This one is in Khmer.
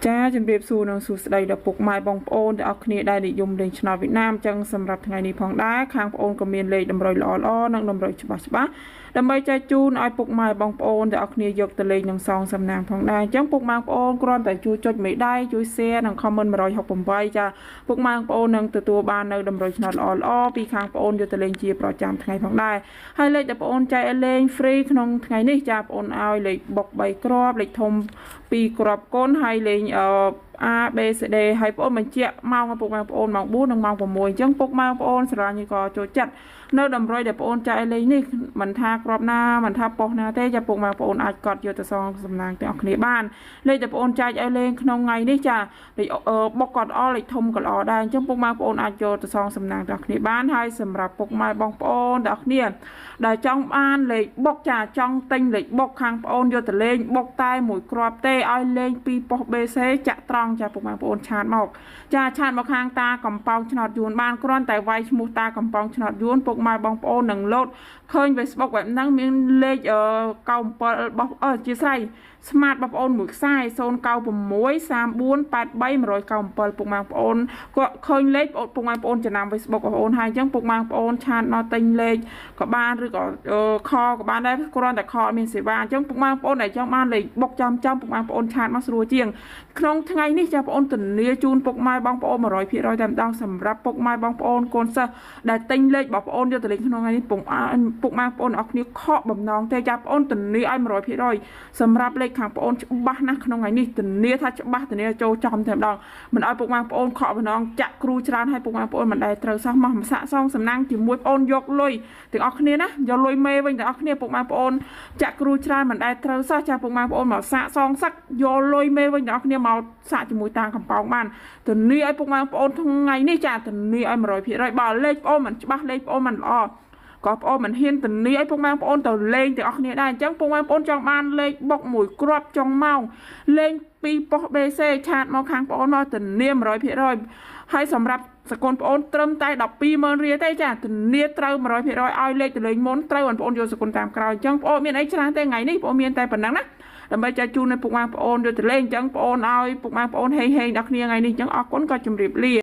จ้าជំរាបសួរនឹងសួស្តីដល់ពុកម៉ែបងប្អូនទាំងអស់គ្នាដែលនិយមលេងឆ្នោតវៀតណាមចឹងសម្រាប់ថ្ងៃនេះផងដែរខាងប្អូនក៏មានលេខតម្រុយល្អៗនិងតម្រុយច្បាស់ដើម្បីចែកជូនឲ្យពុកម៉ែបងប្អូនទាំងអស់គ្នាយកទៅលេងនឹងសងសំណាងផងដែរចឹងពុកម៉ែបងប្អូនគ្រាន់តែជួយចុចមេដៃជួយ share និង comment 168ចាពុកម៉ែបងប្អូននឹងទទួលបាននៅតម្រុយឆ្នោតល្អៗពីខាងប្អូនយកទៅលេងជាប្រចាំថ្ងៃផងដែរហើយលេខដែលប្អូនចែកឲ្យលេង free ក្នុងថ្ងៃនេះចាប្អូនឲ្យលេខបុក3គ្រាប់លេខធំ2គ្រាប់កូនហើយលេងA B C D ហើយបងប្អូនបញ្ជាក់ម៉ោងឲ្យពុកម៉ែបងប្អូនម៉ោង4និងម៉ោង6អញ្ចឹងពុកម៉ែបងប្អូនស្រឡាញ់ក៏ចូលចិត្តនៅតម្រុយដែលបងប្អូនចែកលេងនេះមិនថាក្របណាមិនថាប៉ុស្តិ៍ណាទេចាពុកម៉ែបងប្អូនអាចកត់យកទៅសងសំណាងទាំងអស់គ្នាបានលេខដែលបងប្អូនចែកឲ្យលេងក្នុងថ្ងៃនេះចាលេខបុកក៏ល្អលេខធំក៏ល្អដែរអញ្ចឹងពុកម៉ែបងប្អូនអាចយកទៅសងសំណាងទាំងអស់គ្នាបានហើយសម្រាប់ពុកម៉ែបងប្អូនទាំងអស់គ្នាដែលចង់បានលេខបុកចាចង់ទិញលេខបុកខាងប្អូនយកទៅលេងបុកតែមួយគ្រាប់ទេឲ្យលេងពីប៉ុស្តិ៍ BC ចាក់ត្រង់ចាពុកម៉ែបងប្អូនឆាតមកចាឆាតមកខាងតាកំប៉ោងឆ្នោតយួនបានគ្រាន់តែវាយឈ្មោះតាកំប៉ោងឆ្នោតយួនពុកម៉ែបងប្អូននឹងលោតឃើញ Facebook បែបហ្នឹងមានលេខ97របស់ជាស្រ័យស្មាតបងប្អូនមួយខ្សែ096 34 83 197ពុកម៉ែបងប្អូនគាត់ឃើញលេខពុកម៉ែបងប្អូនចំណាំ Facebook បងប្អូនហើយអញ្ចឹងពុកម៉ែបងប្អូនឆាតមកទិញលេខក៏បានឬក៏ខក៏បានដែរគ្រាន់តែខមានសេវាអញ្ចឹងពុកម៉ែបងប្អូនដែលចង់បានលេខបុកចំពុកម៉ែបងប្អូនឆាតមកស្រួលជាងក្នុងថ្ងៃនេះចាបងប្អូនធានាជូនពុកម៉ែបងប្អូន 100% តែម្ដងសម្រាប់ពុកម៉ែបងប្អូនកូនសិស្សដែលទិញលេខបងប្អូនយកទៅលេងក្នុងថ្ងៃនេះពុកម៉ែបងប្អូនអរគ្នាខកបំណងទេចាបងប្អូនធានាឲ្យ 100% សម្រាប់លេខខាងបងប្អូនច្បាស់ណាស់ក្នុងថ្ងៃនេះធានាថាច្បាស់ធានាចូលចំតែម្ដងមិនឲ្យពុកម៉ែបងប្អូនខកបំណងចាក់គ្រូច្រើនឲ្យពុកម៉ែបងប្អូនមិនដែលត្រូវសោះមកសាកសងសំណាងជាមួយបងប្អូនយកលុយទាំងអស់គ្នាណាយកលុយមេវិញទាំងអស់គ្នាពុកម៉ែបងប្អូនចាក់គ្រូច្រើនមិនដែលត្រូវសោះចាពុកម៉ែបងប្អូនមកសាកសងសឹកយកលុយមេវិញទាំងអស់គ្នាមកសាកជាមួយតាកំប៉ោងបានធានាឲ្យពុកម៉ែបងប្អូនថ្ងៃនេះចាធានាឲ្យ 100% បើលេខបងប្អូនមិនច្បាស់លេខបងប្អូនមិនល្អក៏បងប្អូនមិនហ៊ានធានាឲ្យពុកម៉ែបងប្អូនទៅលេងទាំងអស់គ្នាដែរអញ្ចឹងពុកម៉ែបងប្អូនចង់បានលេខបុកមួយគ្រាប់ចុងម៉ោងលេងពីប៉ុស្តិ៍ BC ឆាតមកខាងបងប្អូនមកធានា 100% ហើយសម្រាប់សកូនបងប្អូនត្រឹមតែ 120,000 រៀលទេចាធានាត្រូវ 100% ឲ្យលេខទៅលេងមុនត្រូវបងប្អូនយកសកូនតាមក្រោយអញ្ចឹងបងប្អូនមានអីច្រើនទេថ្ងៃនេះបងប្អូនមានតែប៉ុណ្ណឹងណាដើម្បីចែកជូនឲ្យពុកម៉ែបងប្អូនយកទៅលេងអញ្ចឹងបងប្អូនឲ្យពុកម៉ែបងប្អូនហេងៗដល់គ្នាថ្ងៃនេះអញ្ចឹងអរគុណក៏ជម្រាបលា